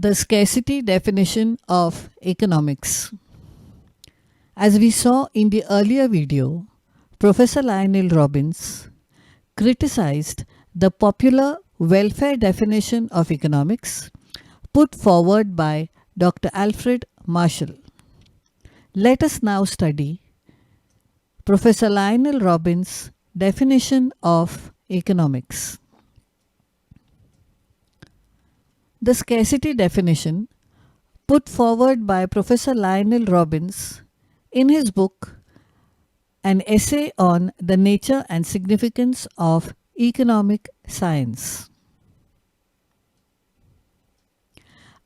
The scarcity definition of economics. As we saw in the earlier video, Professor Lionel Robbins criticized the popular welfare definition of economics put forward by Dr. Alfred Marshall. Let us now study Professor Lionel Robbins' definition of economics. The scarcity definition put forward by Professor Lionel Robbins in his book An Essay on the Nature and Significance of Economic Science.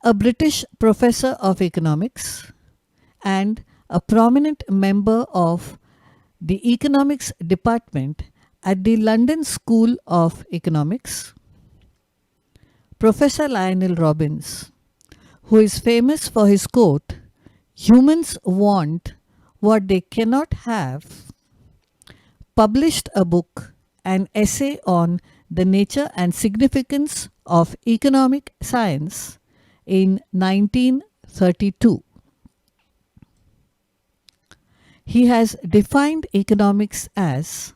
A British professor of economics and a prominent member of the economics department at the London School of Economics, Professor Lionel Robbins, who is famous for his quote, "Humans want what they cannot have," published a book, An Essay on the Nature and Significance of Economic Science, in 1932. He has defined economics as: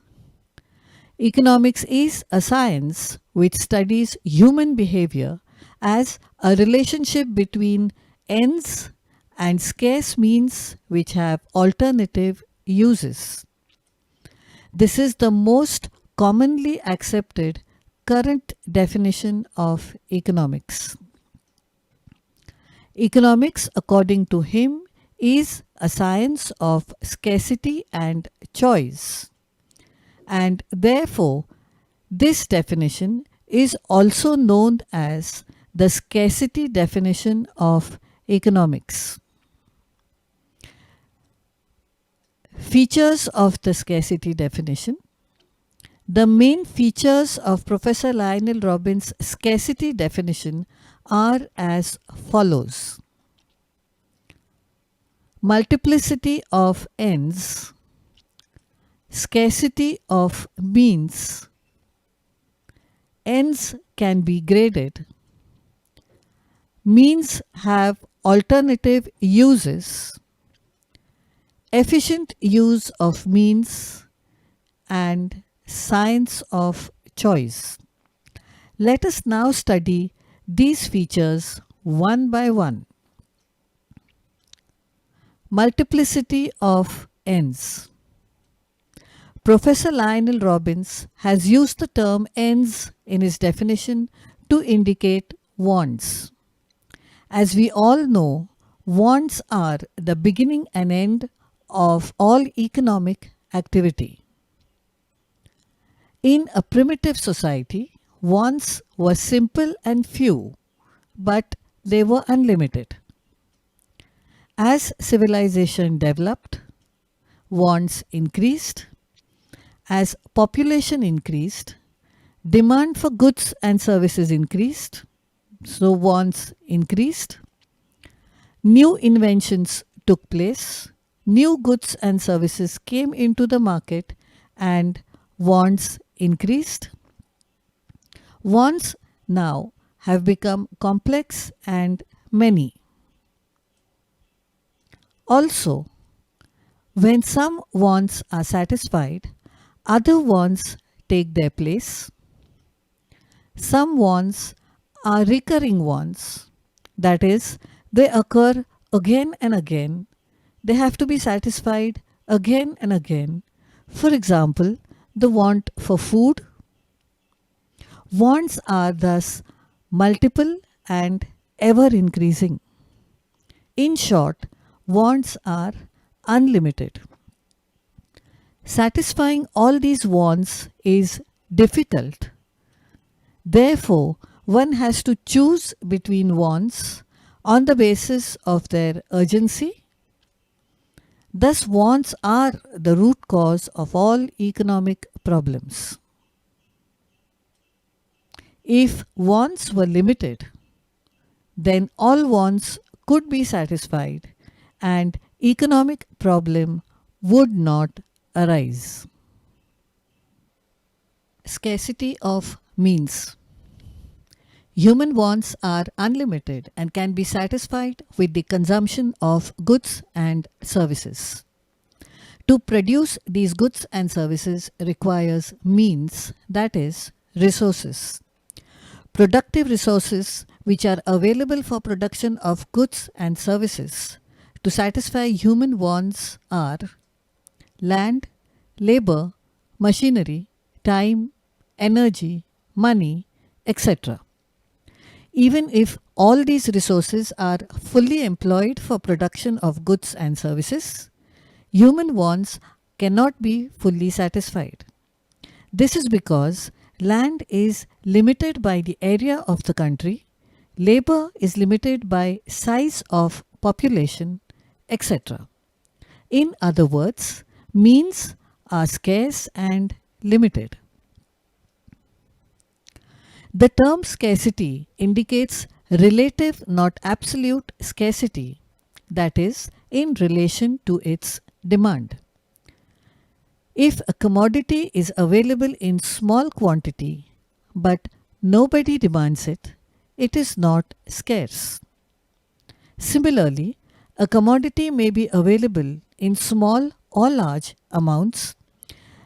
economics is a science which studies human behavior as a relationship between ends and scarce means which have alternative uses. This is the most commonly accepted current definition of economics. Economics, according to him, is a science of scarcity and choice, and therefore this definition is also known as the scarcity definition of economics. Features of the scarcity definition. The main features of Professor Lionel Robbins' scarcity definition are as follows: multiplicity of ends, scarcity of means, ends can be graded, means have alternative uses, efficient use of means, and science of choice. Let us now study these features one by one. Multiplicity of ends. Professor Lionel Robbins has used the term ends in his definition to indicate wants. As we all know, wants are the beginning and end of all economic activity. In a primitive society, wants were simple and few, but they were unlimited. As civilization developed, wants increased. As population increased, demand for goods and services increased, so wants increased. New inventions took place, new goods and services came into the market, and wants increased. Wants now have become complex and many. Also, when some wants are satisfied, other wants take their place. Some wants are recurring wants, that is, they occur again and again. They have to be satisfied again and again. For example, the want for food. Wants are thus multiple and ever increasing. In short, wants are unlimited. Satisfying all these wants is difficult. Therefore, one has to choose between wants on the basis of their urgency. Thus, wants are the root cause of all economic problems. If wants were limited, then all wants could be satisfied and economic problem would not arise. Scarcity of means. Human wants are unlimited and can be satisfied with the consumption of goods and services. To produce these goods and services requires means, that is, resources. Productive resources which are available for production of goods and services to satisfy human wants are land, labor, machinery, time, energy, money, etc. Even if all these resources are fully employed for production of goods and services, human wants cannot be fully satisfied. This is because land is limited by the area of the country, labor is limited by size of population, etc. In other words, means are scarce and limited. The term scarcity indicates relative, not absolute scarcity, that is, in relation to its demand. If a commodity is available in small quantity but nobody demands it, it is not scarce. Similarly, a commodity may be available in small or large amounts,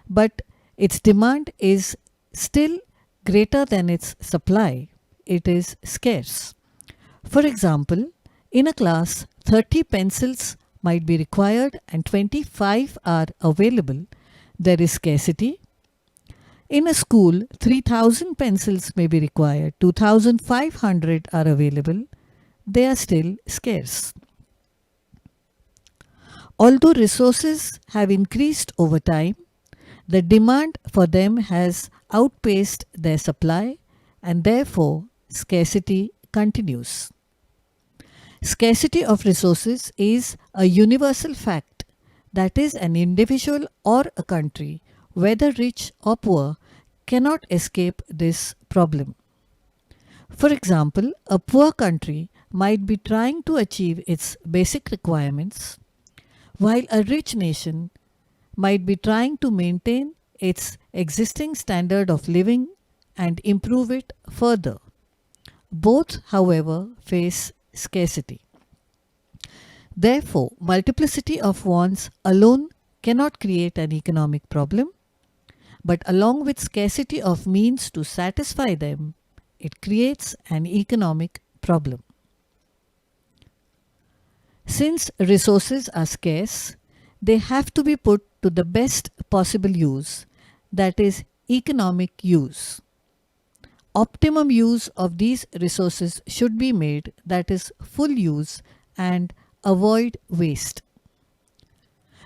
but its demand is still greater than its supply. It is scarce. For example, in a class, 30 pencils might be required and 25 are available. There is scarcity. In a school, 3,000 pencils may be required, 2,500 are available. They are still scarce. Although resources have increased over time, the demand for them has outpaced their supply and therefore scarcity continues. Scarcity of resources is a universal fact, that is, an individual or a country, whether rich or poor, cannot escape this problem. For example, a poor country might be trying to achieve its basic requirements, while a rich nation might be trying to maintain its existing standard of living and improve it further. Both, however, face scarcity. Therefore, multiplicity of wants alone cannot create an economic problem, but along with scarcity of means to satisfy them, it creates an economic problem. Since resources are scarce, they have to be put to the best possible use, that is, economic use. Optimum use of these resources should be made, that is, full use, and avoid waste.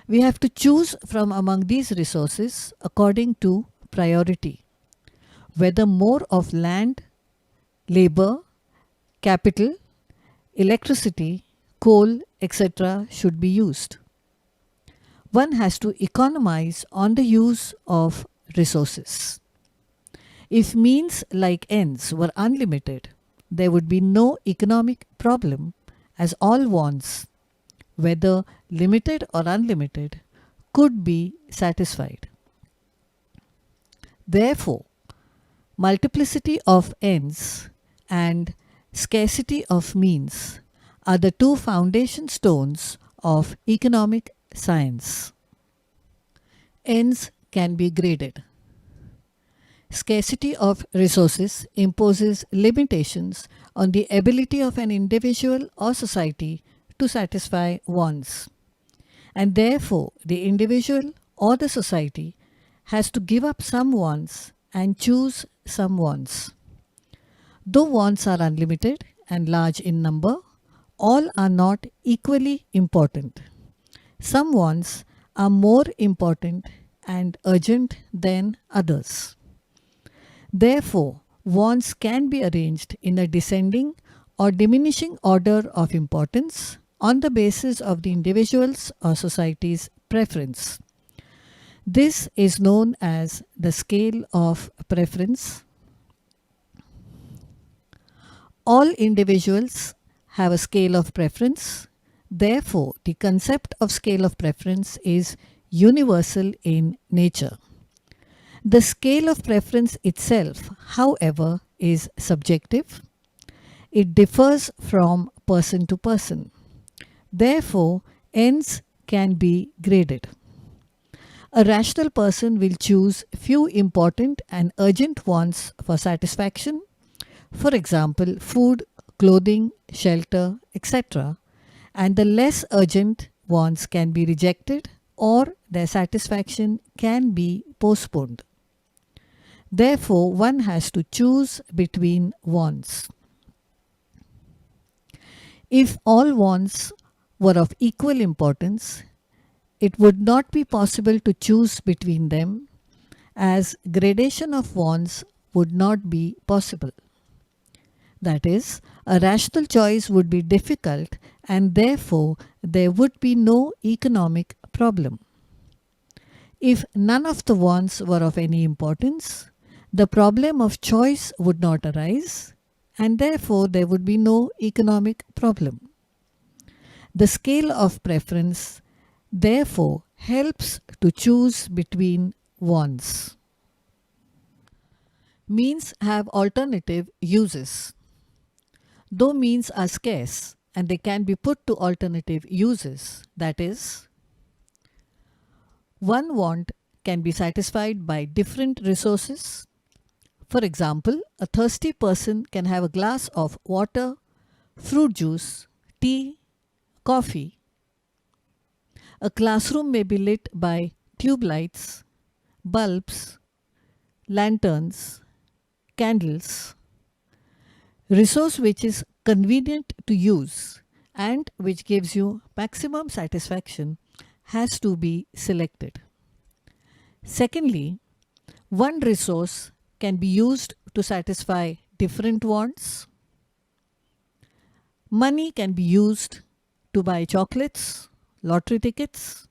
We have to choose from among these resources according to priority, whether more of land, labor, capital, electricity, coal, etc. should be used. One has to economize on the use of resources. If means like ends were unlimited, there would be no economic problem, as all wants, whether limited or unlimited, could be satisfied. Therefore, multiplicity of ends and scarcity of means are the two foundation stones of economic science. Ends can be graded. Scarcity of resources imposes limitations on the ability of an individual or society to satisfy wants, and therefore the individual or the society has to give up some wants and choose some wants. Though wants are unlimited and large in number, all are not equally important. Some wants are more important and urgent than others. Therefore, wants can be arranged in a descending or diminishing order of importance on the basis of the individual's or society's preference. This is known as the scale of preference. All individuals have a scale of preference. Therefore, the concept of scale of preference is universal in nature. The scale of preference itself, however, is subjective. It differs from person to person. Therefore, ends can be graded. A rational person will choose few important and urgent wants for satisfaction, for example, food, clothing, shelter, etc., and the less urgent wants can be rejected or their satisfaction can be postponed. Therefore, one has to choose between wants. If all wants were of equal importance, it would not be possible to choose between them, as gradation of wants would not be possible. That is, a rational choice would be difficult and therefore there would be no economic problem. If none of the wants were of any importance, the problem of choice would not arise and therefore there would be no economic problem. The scale of preference therefore helps to choose between wants. Means have alternative uses. Though means are scarce and they can be put to alternative uses, that is, one want can be satisfied by different resources. For example, a thirsty person can have a glass of water, fruit juice, tea, coffee. A classroom may be lit by tube lights, bulbs, lanterns, candles. Resource which is convenient to use and which gives you maximum satisfaction has to be selected. Secondly, one resource can be used to satisfy different wants. Money can be used to buy chocolates, lottery tickets.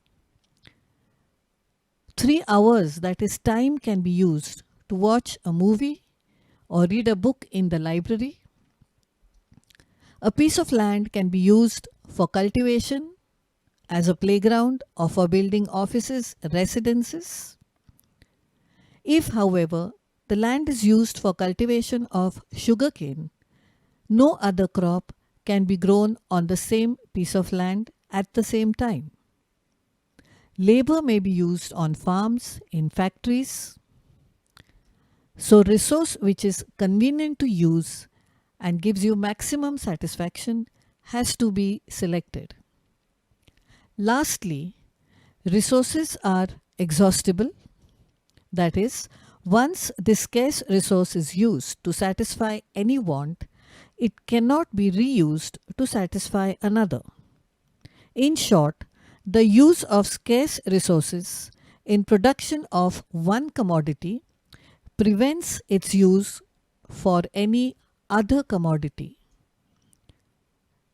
3 hours, that is time, can be used to watch a movie or read a book in the library. A piece of land can be used for cultivation, as a playground, or for building offices, residences. If, however, the land is used for cultivation of sugarcane, no other crop can be grown on the same piece of land at the same time. Labor may be used on farms, in factories. So, resource which is convenient to use and gives you maximum satisfaction has to be selected. Lastly, resources are exhaustible. That is, once this scarce resource is used to satisfy any want, it cannot be reused to satisfy another. In short, the use of scarce resources in production of one commodity prevents its use for any other commodity.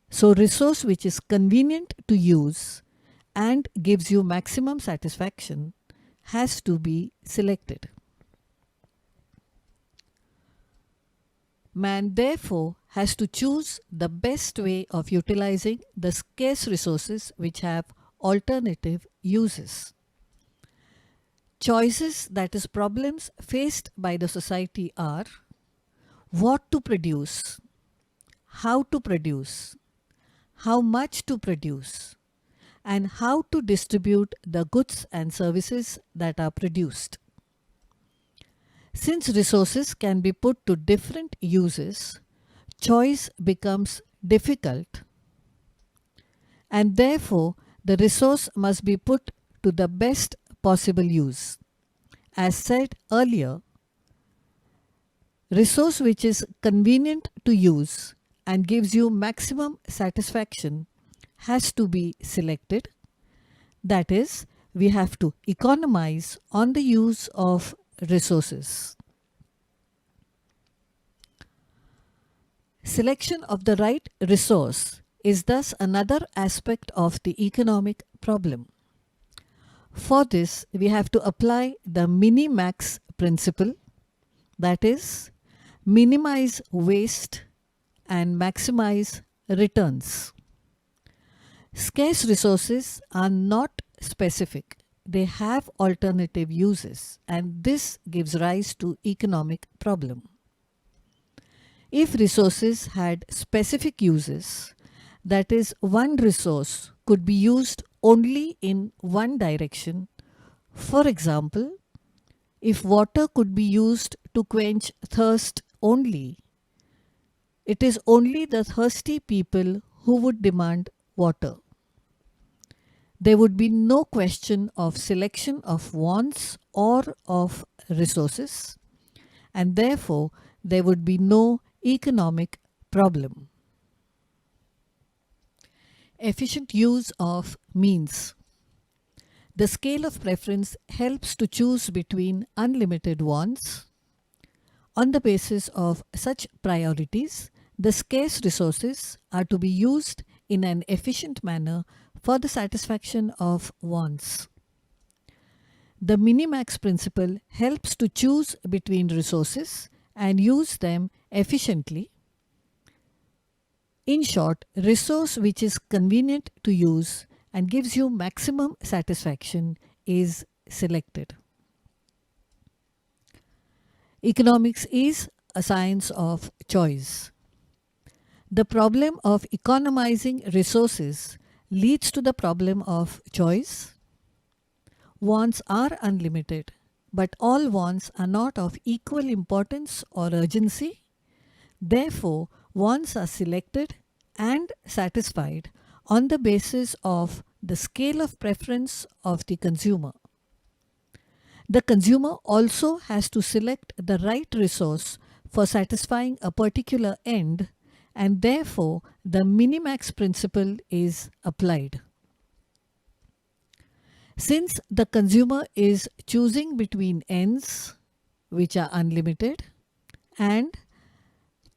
So, resource which is convenient to use and gives you maximum satisfaction has to be selected. Man therefore has to choose the best way of utilizing the scarce resources which have alternative uses. Choices, that is problems faced by the society, are what to produce, how to produce, how much to produce, and how to distribute the goods and services that are produced. Since resources can be put to different uses, choice becomes difficult, and therefore the resource must be put to the best possible use. As said earlier, resource which is convenient to use and gives you maximum satisfaction has to be selected. That is, we have to economize on the use of resources. Selection of the right resource is thus another aspect of the economic problem. For this, we have to apply the mini-max principle, that is, minimize waste and maximize returns. Scarce resources are not specific. They have alternative uses, and this gives rise to economic problem. If resources had specific uses, that is, one resource could be used only in one direction. For example, if water could be used to quench thirst only, it is only the thirsty people who would demand water. There would be no question of selection of wants or of resources, and therefore there would be no economic problem. Efficient use of means. The scale of preference helps to choose between unlimited wants. On the basis of such priorities, the scarce resources are to be used in an efficient manner for the satisfaction of wants. The minimax principle helps to choose between resources and use them efficiently. In short, resource which is convenient to use and gives you maximum satisfaction is selected. Economics is a science of choice. The problem of economizing resources leads to the problem of choice. Wants are unlimited, but all wants are not of equal importance or urgency. Therefore, wants are selected and satisfied on the basis of the scale of preference of the consumer. The consumer also has to select the right resource for satisfying a particular end, and therefore the minimax principle is applied. Since the consumer is choosing between ends which are unlimited and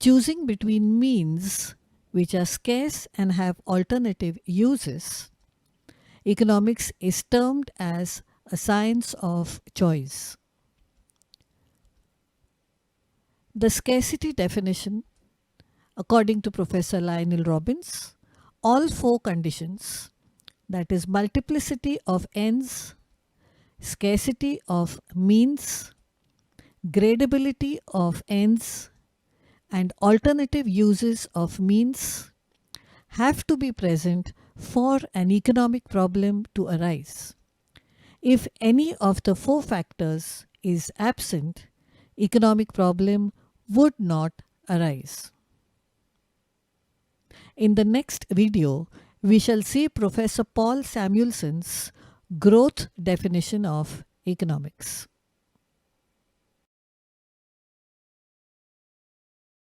choosing between means which are scarce and have alternative uses, economics is termed as a science of choice. The scarcity definition, according to Professor Lionel Robbins, all four conditions, that is multiplicity of ends, scarcity of means, gradability of ends, and alternative uses of means, have to be present for an economic problem to arise. If any of the four factors is absent, economic problem would not arise. In the next video, we shall see Professor Paul Samuelson's growth definition of economics.